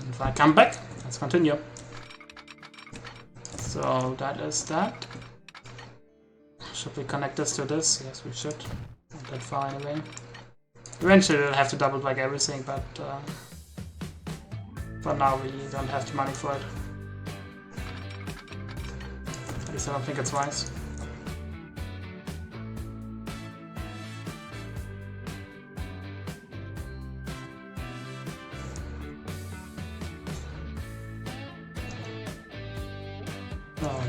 If I come back, let's continue. So that is that. Should we connect this to this? Yes, we should. Not that far anyway. Eventually we'll have to double back everything, but for now we don't have the money for it. At least I don't think it's wise.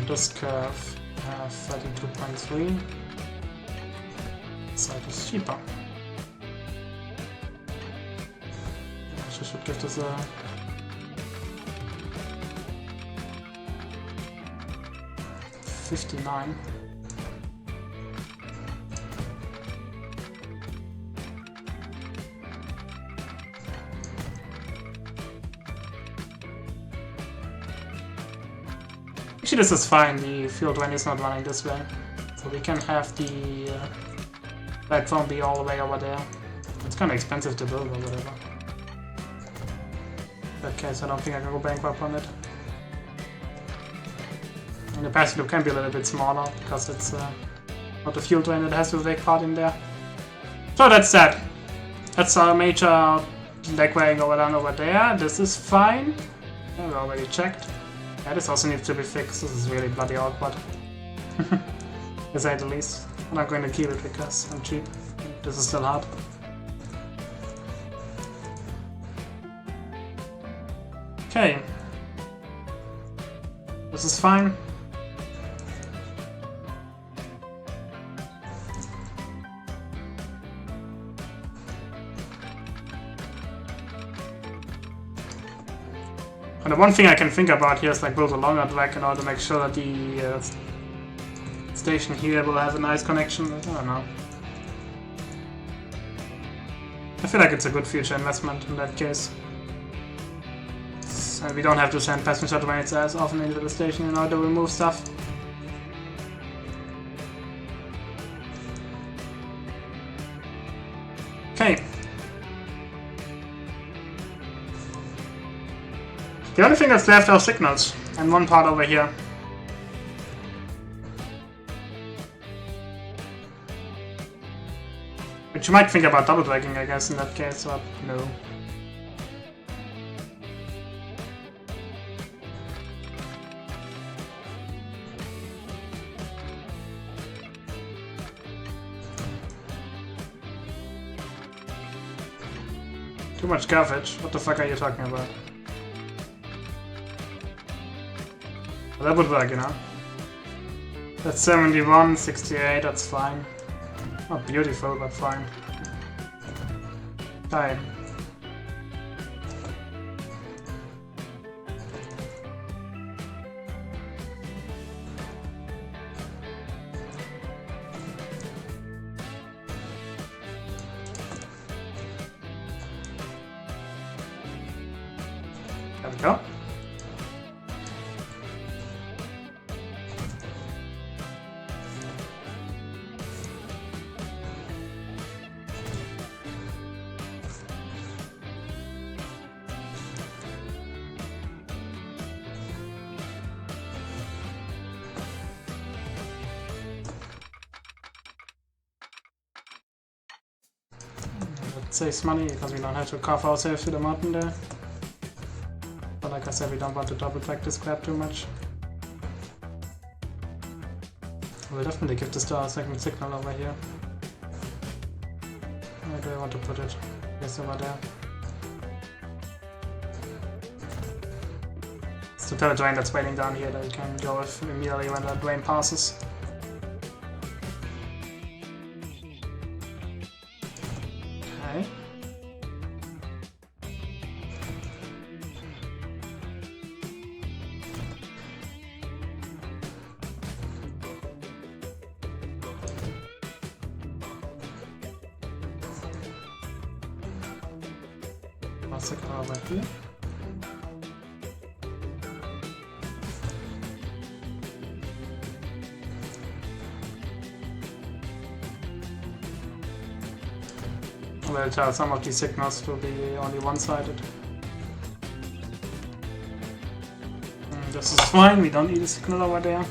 This curve have 32.3. This side is cheaper. Actually, should give this a 59. Actually, this is fine, the fuel drain is not running this way. So we can have the platform be all the way over there. It's kind of expensive to build or whatever. In that case, I don't think I can go bankrupt on it. And the passing loop can be a little bit smaller, because it's not the fuel drain that has to take part in there. So that's that. That's our major leg weighing over there. This is fine. Yeah, we already checked. Yeah, this also needs to be fixed. This is really bloody awkward. To say the least. I'm not going to keep it because I'm cheap. This is still hard. Okay. This is fine. And the one thing I can think about here is like build a longer track in order to make sure that the station here will have a nice connection. I don't know. I feel like it's a good future investment in that case. And we don't have to send passenger trains as often into the station in order to remove stuff. Okay. The only thing that's left are signals, and one part over here. Which you might think about double tracking, I guess, in that case, but no. Too much garbage? What the fuck are you talking about? That would work, you know. That's 71, 68, that's fine. Not beautiful, but fine. Okay. There we go. Saves money because we don't have to carve ourselves to the mountain there. But like I said, we don't want to double track this crap too much. We'll definitely give this to our second signal over here. Where do I want to put it? Yes, over there. It's to tell a drain that's waiting down here that we can go with immediately when that drain passes. Signal over here. We'll tell some of these signals to be only one-sided. This is fine, we don't need a signal over there.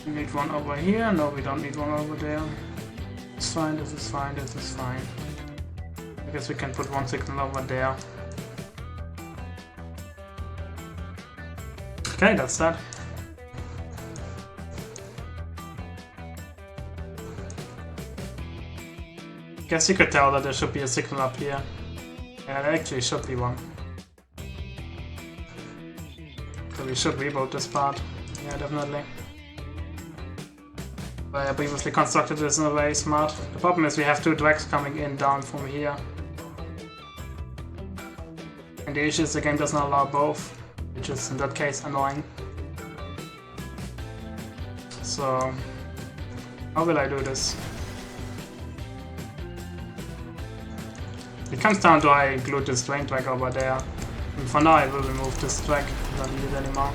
We need one over here. No, we don't need one over there. It's fine, this is fine, this is fine. I guess we can put one signal over there. Okay, that's that. Guess you could tell that there should be a signal up here. Yeah, there actually should be one. So we should reboot this part. Yeah, definitely. But I previously constructed this in a very smart. The problem is we have two tracks coming in down from here. And the issue is the game does not allow both, which is in that case annoying. So, how will I do this? It comes down to I include this train track over there. And for now I will remove this track, I don't need it anymore.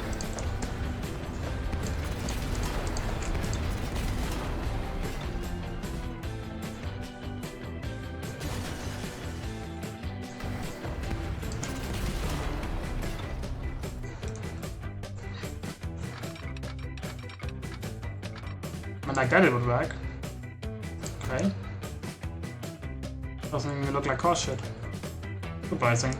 And like that it would work. Okay. Doesn't even look like horse shit. Surprising.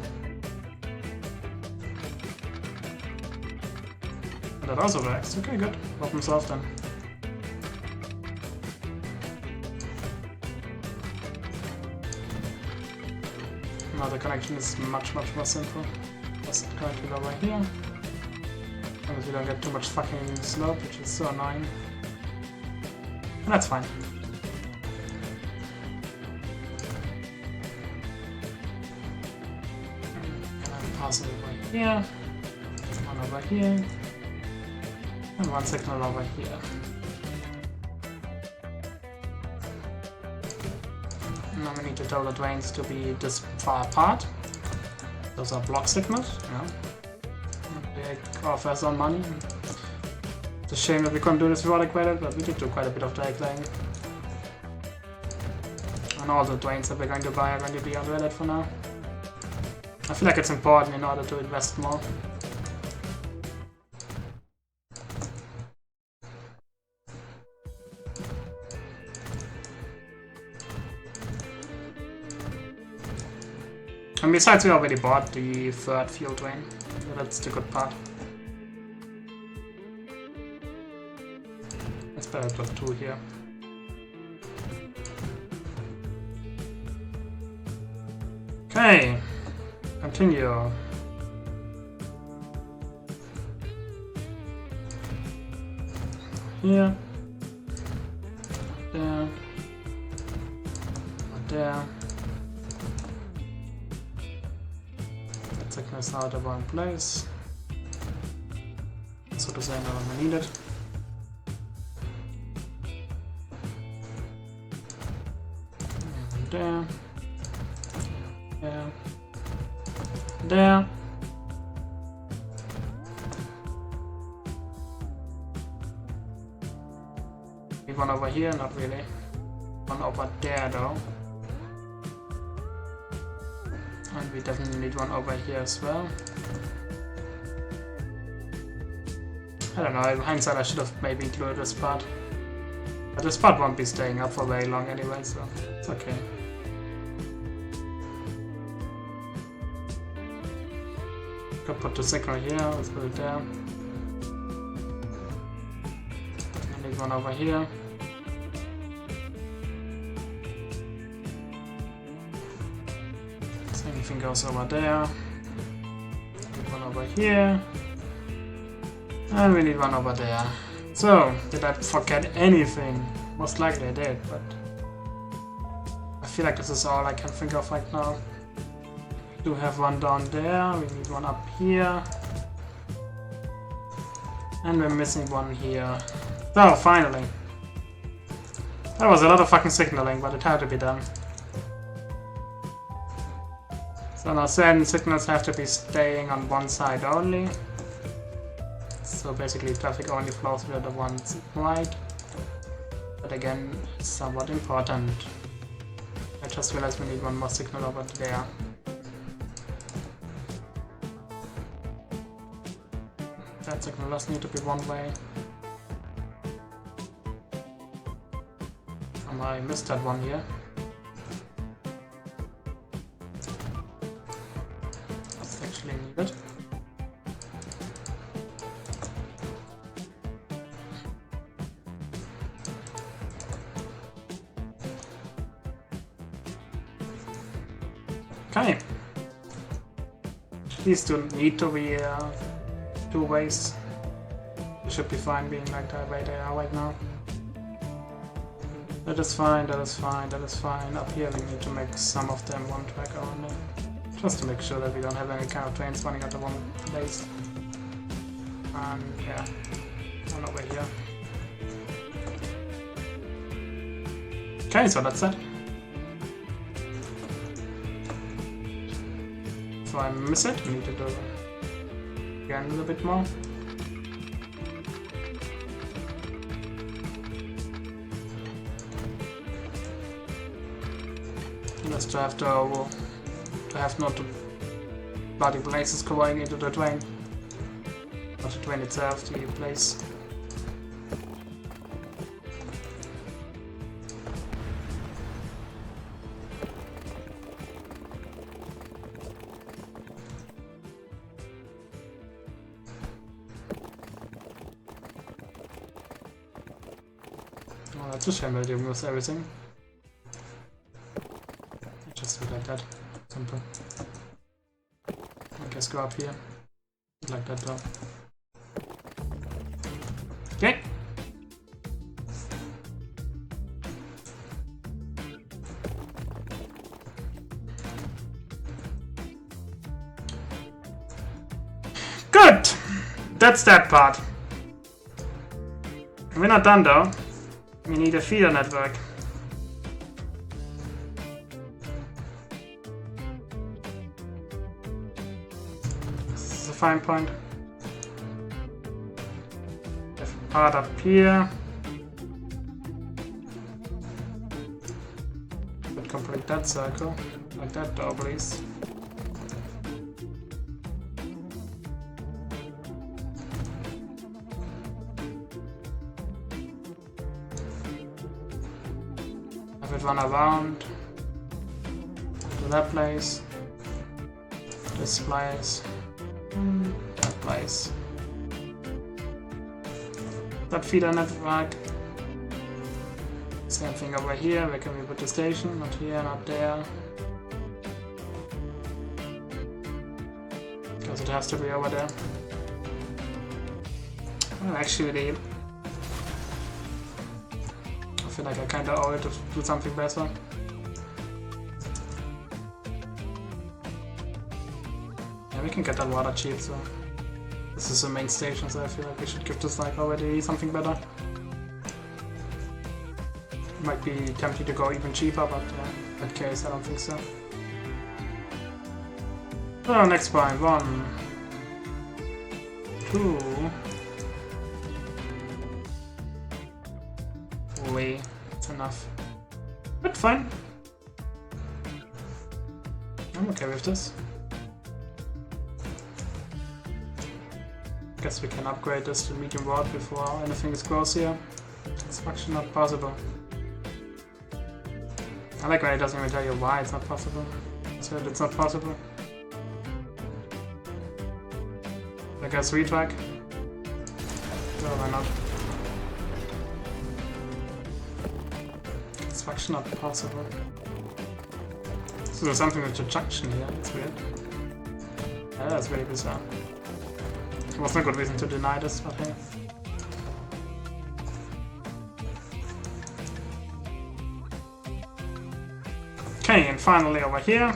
And that also works. Okay, good. Problem solved then. Now the connection is much more simple. Just connect it over here. As long as we don't get too much fucking slope, which is so annoying. And that's fine. Pass it over here, one over here, and one signal over here. Now we need to tell the trains to be this far apart. Those are block signals, yeah. They offer some money. It's a shame that we couldn't do this without equated, but we did do quite a bit of drag laying. And all the trains that we're going to buy are going to be unrated for now. I feel like it's important in order to invest more. And besides, we already bought the third fuel train. So that's the good part. It's better to put two here. Okay. Continue. Here. There. There. That signal is now at the wrong place. So to say, no longer needed. And there. There. There. Need one over here, not really. One over there though. And we definitely need one over here as well. I don't know, in hindsight I should have maybe included this part. But this part won't be staying up for very long anyway, so it's okay. Could put the signal here, let's put it there. I need one over here. Same thing goes over there. Need one over here. And we need one over there. So, did I forget anything? Most likely I did, but I feel like this is all I can think of right now. We do have one down there, we need one up here. And we're missing one here. So, finally. That was a lot of fucking signaling, but it had to be done. So now certain signals have to be staying on one side only. So basically traffic only flows with the one right. But again, it's somewhat important. I just realized we need one more signal over there. that signal does need to be one way. I missed that one here. That's actually needed. Okay. These don't need to be two ways. They should be fine being like the way they are right now. That is fine, that is fine, that is fine. Up here we need to make some of them one track only. Just to make sure that we don't have any kind of trains running at the one place. And yeah, one over here. Okay, so that's it. If I miss it, we need to do it again a little bit more. Just to have not the bloody places going into the train. Not the train itself, the place. Oh, that's a shame that you miss everything. Just do like that. Simple. I guess go up here. Like that though. Okay. Good! That's that part. We're not done though. We need a feeder network. Fine point. Have a part up here. But complete that circle. Like that though, please. Have it run around to that place. This place. That place. That feeder network. Same thing over here. Where can we put the station? Not here, not there. Because it has to be over there. Well, actually, I feel like I kinda owe it to do something better. We can get that water cheap, so this is the main station, so I feel like we should give this like already something better. Might be tempting to go even cheaper, but in that case I don't think so. So next point, 1, 2, 3, that's enough. But fine. I'm okay with this. Guess we can upgrade this to medium rod before anything is gross here. It's actually not possible. I like when it doesn't even tell you why it's not possible. So it's not possible. I guess retrack. No, why not? It's actually not possible. So there's something with the junction here. It's weird. Yeah, that's very bizarre. There was no good reason to deny this, but hey. Okay, and finally over here.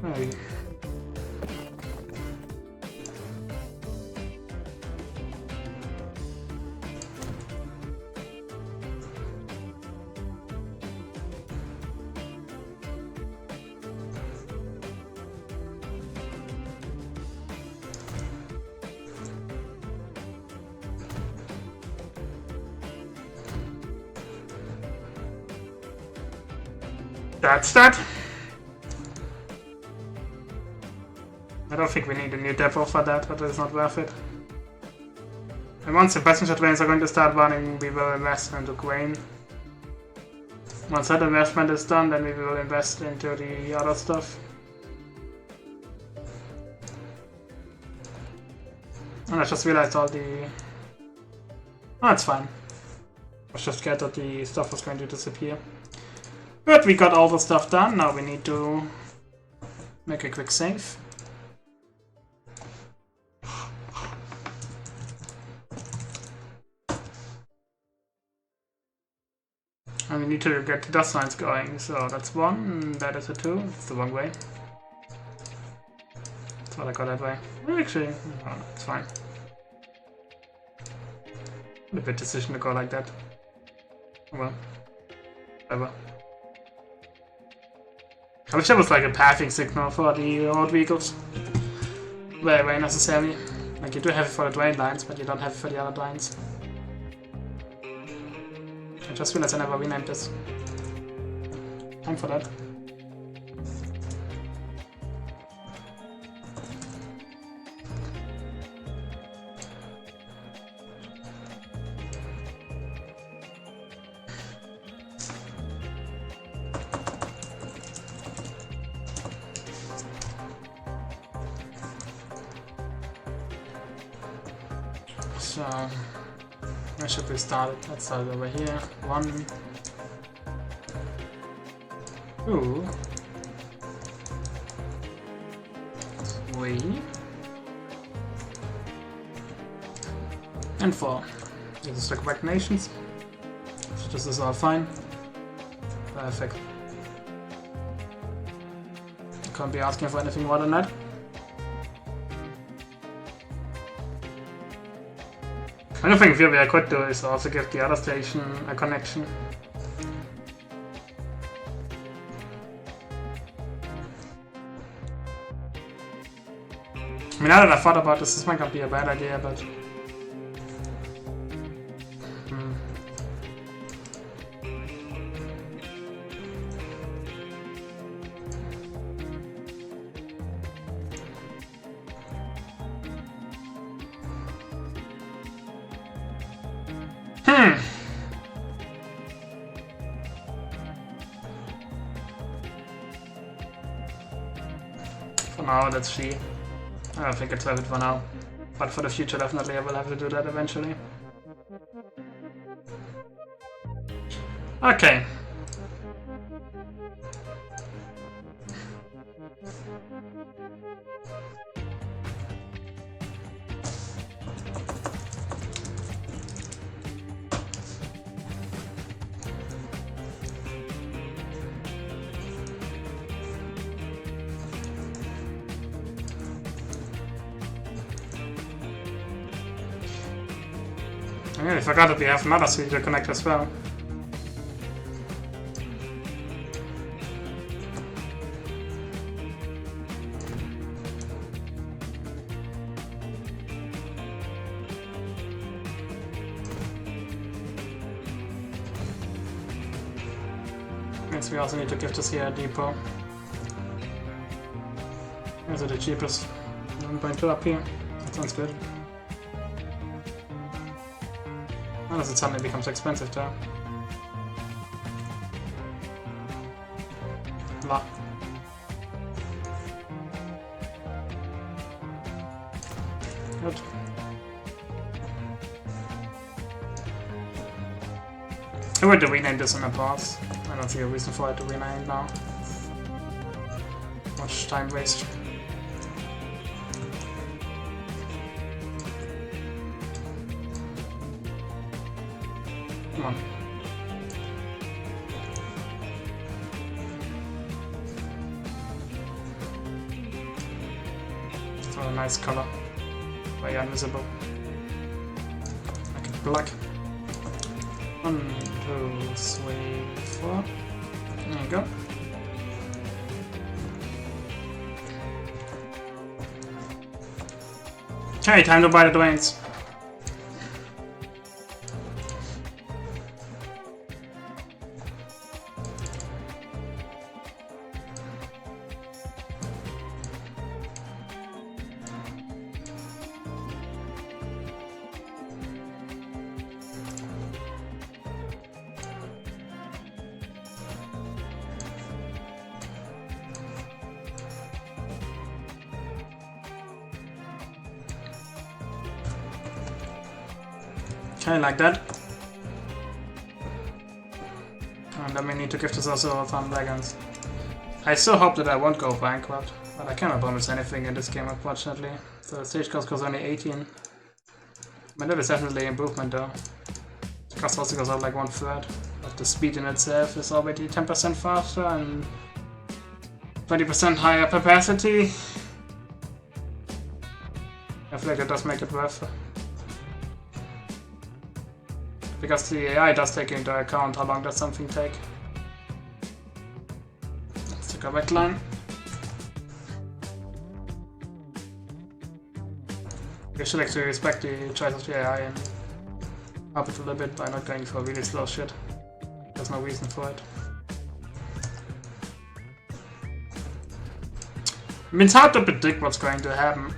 Hey. That's that. I don't think we need a new depot for that, but it's not worth it. And once the passenger trains are going to start running, we will invest into grain. Once that investment is done, then we will invest into the other stuff. And I just realized all the... Oh, it's fine. I was just scared that the stuff was going to disappear. But we got all the stuff done, now we need to make a quick save. And we need to get the dust lines going, so that's one, that is a two, it's the wrong way. That's what I got that way. Actually, no, it's fine. A bit decision to go like that. Well, whatever. I wish there was like a pathing signal for the road vehicles. Very, very necessary. Like you do have it for the drain lines, but you don't have it for the other lines. I just realized I never renamed this. Time for that. So, where should we start? Let's start over here. 1, 2, 3, and 4. This is the correct nations. So this is all fine. Perfect. Can't be asking for anything more than that. Another thing maybe I could do is also give the other station a connection. I mean, now that I thought about this might not be a bad idea, but... For now, let's see. I don't think it's worth it for now. But for the future, definitely I will have to do that eventually. Okay. I nearly forgot that we have another city to connect as well. Means we also need to give this here a depot. Is it the cheapest? 1.2 up here. That sounds good. Unless it suddenly becomes expensive though. La. Good. I would rename this in the past. I don't see a reason for it to rename now. Much time waste. Come on. It's a nice color. Very invisible. Make it black. 1, 2, 3, 4. There you go. Okay, time to buy the domains. Okay, like that. And then we need to give this also some wagons. I still hope that I won't go bankrupt, but I cannot promise anything in this game, unfortunately. So the stage cost goes only 18. But that is definitely an improvement though. The cost also goes up like 1/3. But the speed in itself is already 10% faster and 20% higher capacity. I feel like it does make it worth it. Because the AI does take into account how long does something take. Let's take a backline. We should actually respect the choice of the AI and up it a little bit by not going for really slow shit. There's no reason for it. I mean, it's hard to predict what's going to happen.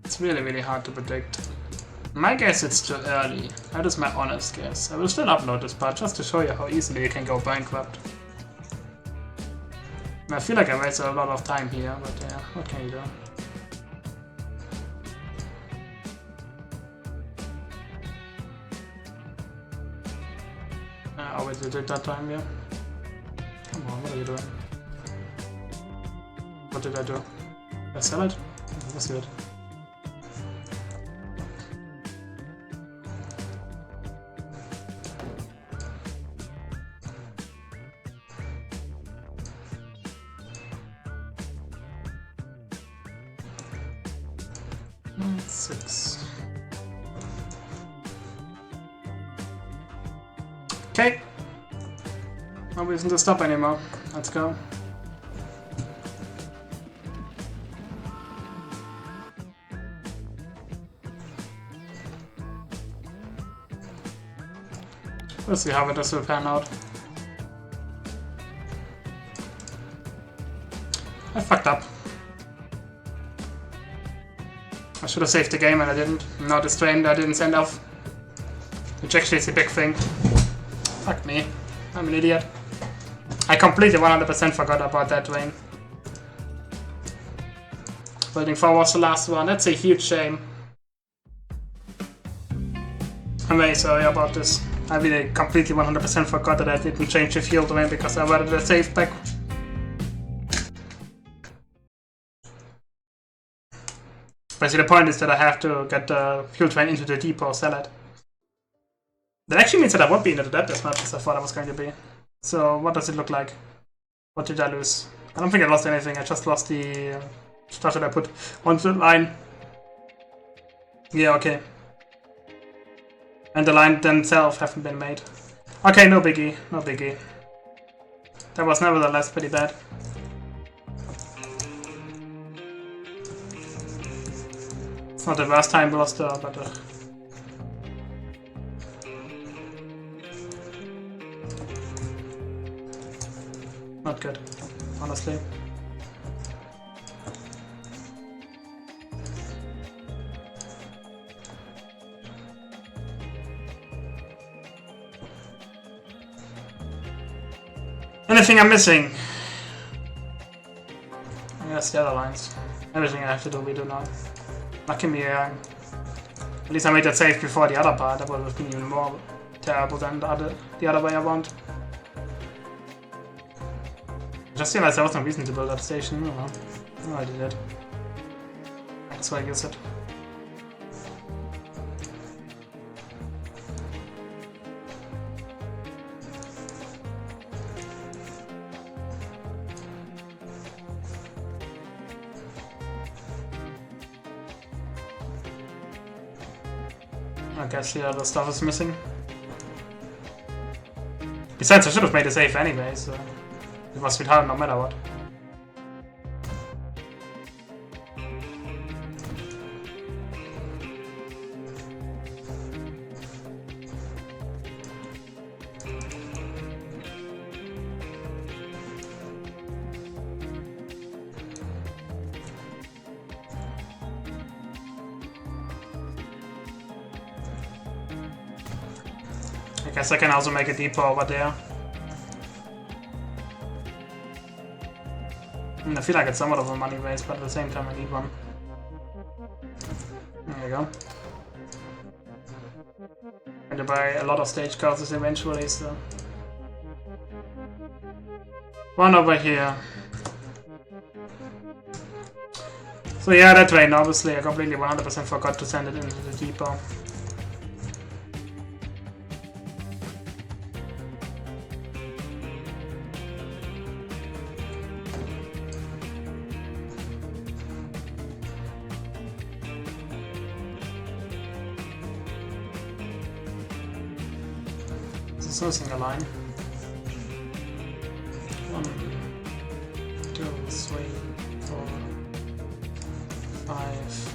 It's really, really hard to predict. My guess it's too early. That is my honest guess. I will still upload this part just to show you how easily you can go bankrupt. And I feel like I wasted a lot of time here, but yeah, what can you do? I always did it that time, yeah. Come on, what are you doing? What did I do? Did I sell it? That's good. Okay. No reason to stop anymore. Let's go. We'll see how this will pan out. I fucked up. I should have saved the game and I didn't. Now this train I didn't send off. Which actually is a big thing. Fuck me. I'm an idiot. I completely 100% forgot about that train. Building 4 was the last one. That's a huge shame. I'm very sorry about this. I really completely 100% forgot that I didn't change the fuel train because I wanted to save back. But see, the point is that I have to get the fuel train into the depot, sell it. That actually means that I won't be in the debt as much as I thought I was going to be. So what does it look like? What did I lose? I don't think I lost anything, I just lost the stuff that I put onto the line. Yeah, okay. And the line themselves haven't been made. Okay, no biggie, no biggie. That was nevertheless pretty bad. It's not the worst time lost though, but not good, honestly. Anything I'm missing? I guess the other lines. Everything I have to do, we do now. Lucky me, at least I made that save before the other part. That would have been even more terrible than the other way around. I just realized there was no reason to build that station. Oh well. Oh, I did it. That's why I guess it. I guess the other stuff is missing. Besides, I should have made a save anyway, so it was hard no matter what. I guess I can also make a depot over there. I feel like it's somewhat of a money waste, but at the same time I need one. There you go. I going to buy a lot of stage courses eventually, so... One over here. So yeah, that train, obviously, I completely 100% forgot to send it into the depot. This is no single line. 1, 2, 3, 4, 5.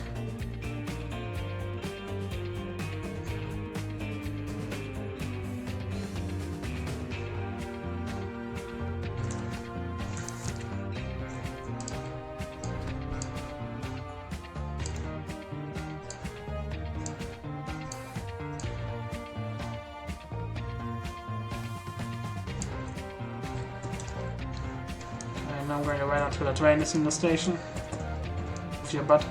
And now I'm going to run out to the train is in the station. With your butt.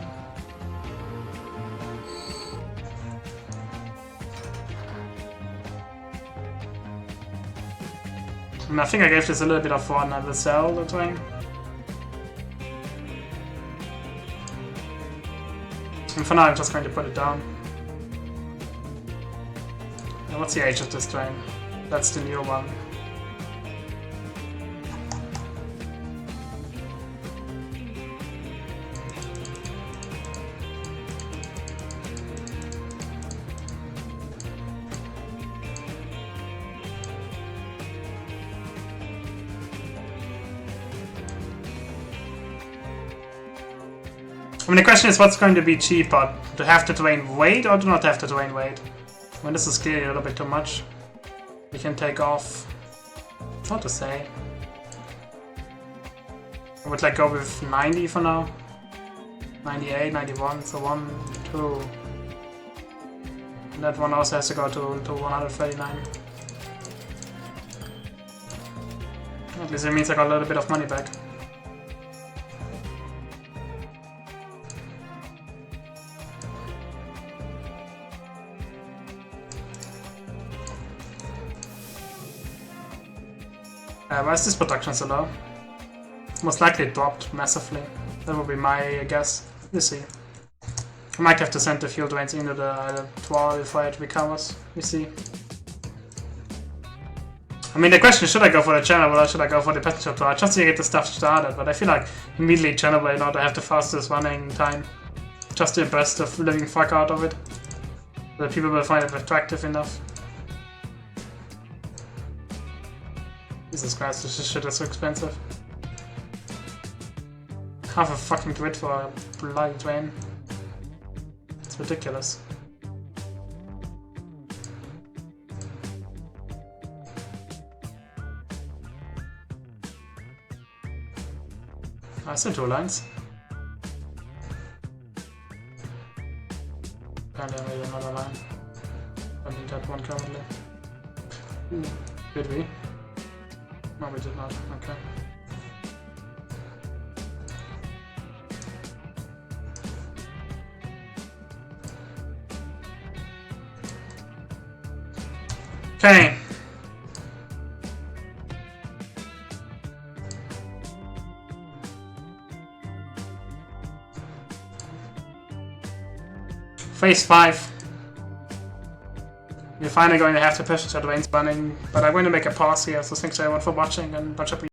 And I think I gave this a little bit of fun. I will sell the train. And for now I'm just going to put it down. And what's the age of this train? That's the new one. I mean, the question is what's going to be cheaper? To have the train wait or to not have the train wait? I mean, this is clearly a little bit too much. We can take off. It's hard to say. I would like go with 90 for now. 98, 91, so 1, 2. And that one also has to go to 139. At least it means I got a little bit of money back. Why is this production so low? Most likely it dropped massively. That would be my guess. We'll see. I might have to send the fuel drains into the 12 before it recovers. We see. I mean, the question is, should I go for the channel or should I go for the passenger tour? Just to get the stuff started, but I feel like immediately channel in order to have the fastest running time. Just to impress the living fuck out of it. So that people will find it attractive enough. Jesus Christ, this shit is so expensive. Half a fucking grid for a bloody train. It's ridiculous. I still 2 lines. Apparently I made another line. I need that one currently. Did we? No, we did not. Okay. Okay. Phase 5. We're finally going to have the passenger trains running, but I'm going to make a pause here, so thanks everyone for watching and much appreciated.